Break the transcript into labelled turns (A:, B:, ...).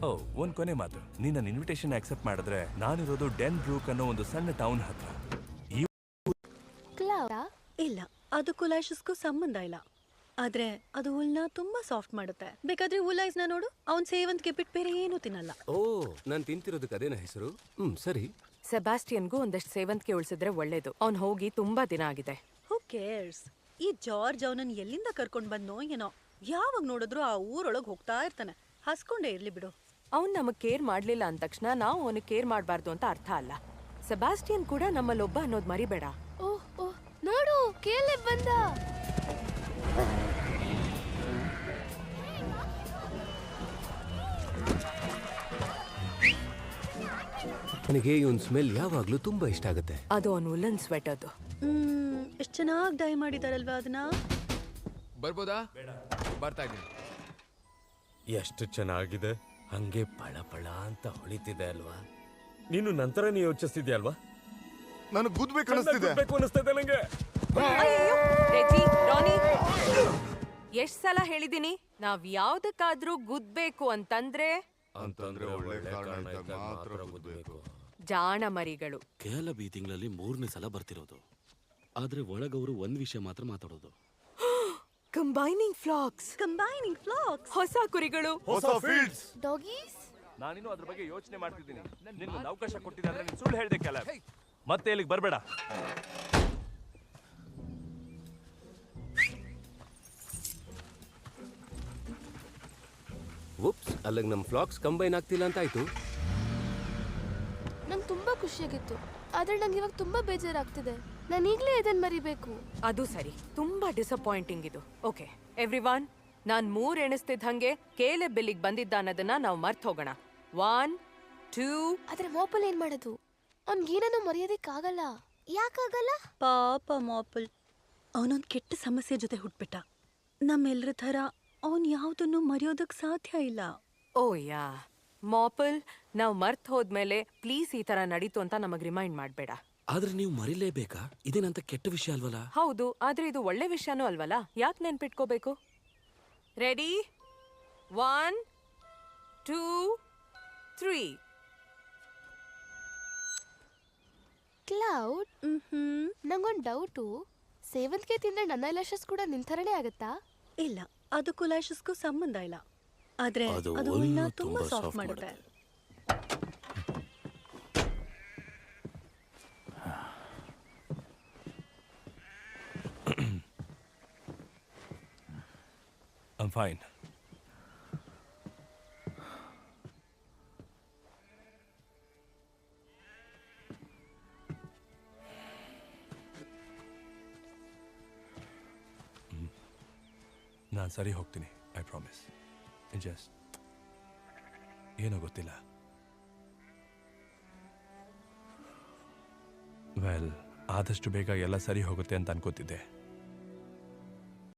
A: ಓ, ಒಂದ್ ಕೊನೆ ಮಾತು. ನೀನ್ ನನ್ನ ಇನ್ವಿಟೇಷನ್ ಆಕ್ಸೆಪ್ಟ್ ಮಾಡಿದ್ರೆ ನಾನಿರೋದು ಡೆನ್ ಬ್ರೂಕ್ ಅನ್ನೋ ಒಂದು ಸಣ್ಣ ಟೌನ್ ಹತ್ರ.
B: ಇಲ್ಲ, ಅದಕ್ಕೂ ಲ್ಯಾಶಸ್ಗೂ ಸಂಬಂಧ ಇಲ್ಲ. ಆದ್ರೆ ಅದು ಹುಲ್ನ ತುಂಬಾ ಸಾಫ್ಟ್ ಮಾಡುತ್ತೆ. ಬೇಕಾದ್ರೆ ಹುಲ್ ಐಸ್ನ ನೋಡು, ಅವ್ನ್ ಸೇವಂತಿಗೆ ಬಿಟ್ಟು ಬೇರೆ ಏನೂ ತಿನ್ನಲ್ಲ.
C: ಓ, ನಾನ್ ತಿಂತಿರೋದಕ್ಕೆ ಅದೇನ ಹೆಸರು? ಸರಿ.
D: ಸೆಬಾಸ್ಟಿಯನ್ಗೂ ಒಂದಷ್ಟು ಸೇವಂತಿಗೆ ಉಳಿಸಿದ್ರೆ ಒಳ್ಳೇದು. ಅವ್ನ್ ಹೋಗಿ ತುಂಬಾ ದಿನ ಆಗಿದೆ.
B: ಹೂ ಕೇರ್ಸ್? ಈ ಜಾರ್ಜ್ ಅವನನ್ನ ಎಲ್ಲಿಂದ ಕರ್ಕೊಂಡ್ ಬಂದ್ನೋ ಏನೋ. ಯಾವಾಗ ನೋಡಿದ್ರು ಆ ಊರೊಳಗ್ ಹೋಗ್ತಾ ಇರ್ತಾನೆ. ಹಸ್ಕೊಂಡೇ ಇರ್ಲಿ ಬಿಡು.
D: ಅವ್ನ್ ನಮಗ್ ಕೇರ್ ಮಾಡ್ಲಿಲ್ಲ ಅಂದ ತಕ್ಷಣ ನಾವು ಅವನಿಗೆ ಕೇರ್ ಮಾಡ್ಬಾರ್ದು ಅಂತ ಅರ್ಥ ಅಲ್ಲ. ಸೆಬಾಸ್ಟಿಯನ್ ಕೂಡ ನಮ್ಮಲ್ಲೊಬ್ಬ ಅನ್ನೋದ್ ಮರಿಬೇಡ.
E: ಓಹ್ ಓಹ್, ನೋಡು ಕೇಲೆ ಬಂದ.
C: ನನಗೆ ಇವನ್ ಸ್ಮೆಲ್ ಯಾವಾಗ್ಲೂ ತುಂಬಾ ಇಷ್ಟ ಆಗುತ್ತೆ.
D: ಅದು ಅವ್ನ್ ಉಲ್ಲನ್ ಸ್ವೆಟರ್ದು.
B: ಎಷ್ಟ್ ಚೆನ್ನಾಗಿ ಡೈ ಮಾಡಿದಾರಲ್ವಾ ಅದನ್ನ.
F: ಬರ್ಬೋದಾ? ಬರ್ತಾ ಇದ್ದೀನಿ.
G: ಎಷ್ಟು ಚೆನ್ನಾಗಿದೆ, ಹಂಗೆ ಪಳ ಪಳ ಅಂತ ಹೊಳಿತಿದೆ ಅಲ್ವಾ? ನೀನು ನಂತರನೇ ಯೋಚಿಸ್ತಿದ್ಯಾ ಅಲ್ವಾ?
H: ನನಗೆ ಗುದ್ಬೇಕು ಅನಿಸ್ತಿದೆ
G: ನಂಗೆ.
D: ಎಷ್ಟ್ ಸಲ ಹೇಳಿದೀನಿ, ನಾವ್ ಯಾವ್ದಕ್ಕಾದ್ರೂ ಗುದ್ಬೇಕು ಅಂತಂದ್ರೆ
H: ಒಳ್ಳೆ ಕಾರಣ ಇದ್ದಾಗ ಮಾತ್ರ ಗುದ್ಬೇಕು.
D: ಜಾಣ ಮರಿಗಳು.
I: ಕೇವಲ ಈ ತಿಂಗಳಲ್ಲಿ 3ನೇ ಸಲ ಬರ್ತಿರೋದು. ಆದ್ರೆ ಒಳಗವರು ಒಂದ್ ವಿಷಯ ಮಾತ್ರ ಮಾತಾಡೋದು.
D: Combining flax. ಹೊಸ ಕುರಿಗಳು,
H: ಹೊಸ ಫೀಲ್ಡ್ಸ್.
E: ಡಾಗೀಸ್.
A: ನಾನಿನ್ನು ಅದ್ರ ಬಗ್ಗೆ ಯೋಚನೆ ಮಾಡ್ತಿದ್ದೀನಿ. ನಿನ್ಗೊಂದು ಅವಕಾಶ ಕೊಟ್ಟಿದ್ದೆ ಅಂದ್ರೆ ನೀನು ಸುಳ್ಳು ಹೇಳ್ದೆ ಕೆಲ. ಮತ್ತೆ ಇಲ್ಲಿಗೆ ಬರ್ಬೇಡ.
C: ಉಪ್ಸ್, ಅಲ್ಲಿಗೆ ನಮ್ ಫ್ಲಾಕ್ಸ್ ಕಂಬೈನ್ ಆಗ್ತಿಲ್ಲ ಅಂತ ಆಯ್ತು.
E: ನಂಗೆ ತುಂಬಾ ಖುಷಿಯಾಗಿತ್ತು, ಆದ್ರೆ ನಂಗೆ ಇವಾಗ ತುಂಬಾ ಬೇಜಾರಾಗ್ತಿದೆ. ನಾನು ಈಗಲೇ ಇದನ್ನ ಮರಿಬೇಕು.
D: ಅದು ಸರಿ, ತುಂಬಾ ಡಿಸಪಾಯಿಂಟಿಂಗ್ ಇದು. ಓಕೆ ಎವ್ರಿವಾನ್, ನಾನ್ 3 ಎಣಿಸ್ತಿದ್ದಂಗೆ ಕೇಲೆ ಬೆಲ್ಲಿಗೆ ಬಂದಿದ್ದ ಅನ್ನೋದನ್ನ ನಾವು ಮರ್ತ್ ಹೋಗೋಣ. 1 2.
E: ಆದ್ರೆ ಮಾಪಲ್ ಏನ್ ಮಾಡೋದು? ಅವ್ನ್ಗೇನೋ ಮರೆಯೋದಕ್ಕಾಗಲ್ಲ. ಯಾಕಾಗಲ್ಲ?
B: ಪಾಪ ಮಾಪಲ್, ಅವನೊಂದ್ ಕೆಟ್ಟ ಸಮಸ್ಯೆ ಜೊತೆ ಹುಟ್ಬಿಟ್ಟ. ನಮ್ಮೆಲ್ಲರ ಥರ ಅವನ್ ಯಾವ್ದನ್ನು ಮರೆಯೋದಕ್ ಸಾಧ್ಯ ಇಲ್ಲ.
D: ಓ ಯಾ ಮಾಪಲ್, ನಾವ್ ಮರ್ತ್ ಹೋದ್ಮೇಲೆ ಪ್ಲೀಸ್ ಈ ತರ ನಡೀತು ಅಂತ ನಮಗ್ ರಿಮೈಂಡ್ ಮಾಡ್ಬೇಡ.
I: ಆದ್ರೆ ನೀವು ಮರಿಲೇಬೇಕಾ? ಇದೇನಂತ ಕೆಟ್ಟ ವಿಷಯ ಅಲ್ವಲ್ಲ?
D: ಹೌದು, ಆದ್ರೆ ಇದು ಒಳ್ಳೆ ವಿಷಯನೂ ಅಲ್ವಲ್ಲ? ಯಾಕೆ ನೆನ್ಪಿಟ್ಕೋಬೇಕು? ರೆಡಿ? 1 2 3.
E: ಕ್ಲೌಡ್, ನಂಗೊಂದು ಡೌಟು. ಸೇವಂತಿಗೆ ತಿಂದ್ರೆ ನನ್ನ ಲ್ಯಾಶಸ್ ಕೂಡ ನಿಂತರನೇ ಆಗತ್ತಾ?
B: ಇಲ್ಲ, ಅದಕ್ಕೂ ಲ್ಯಾಶಸ್ಗೂ ಸಂಬಂಧ ಇಲ್ಲ. ಆದ್ರೆ
I: ಅದು
B: ಅದು ಹುಲ್ನ ತುಂಬಾ ಸಾಫ್ಟ್ ಮಾಡುತ್ತೆ.
A: I'm fine. ನಾನು ಸರಿ ಹೋಗ್ತೀನಿ, ಐ ಪ್ರಾಮಿಸ್. ಜಸ್ಟ್ ಏನೋ ಗೊತ್ತಿಲ್ಲ. ವೆಲ್, ಆದಷ್ಟು ಬೇಗ ಎಲ್ಲ ಸರಿ ಹೋಗುತ್ತೆ ಅಂತ ಅನ್ಕೋತಿದ್ದೆ.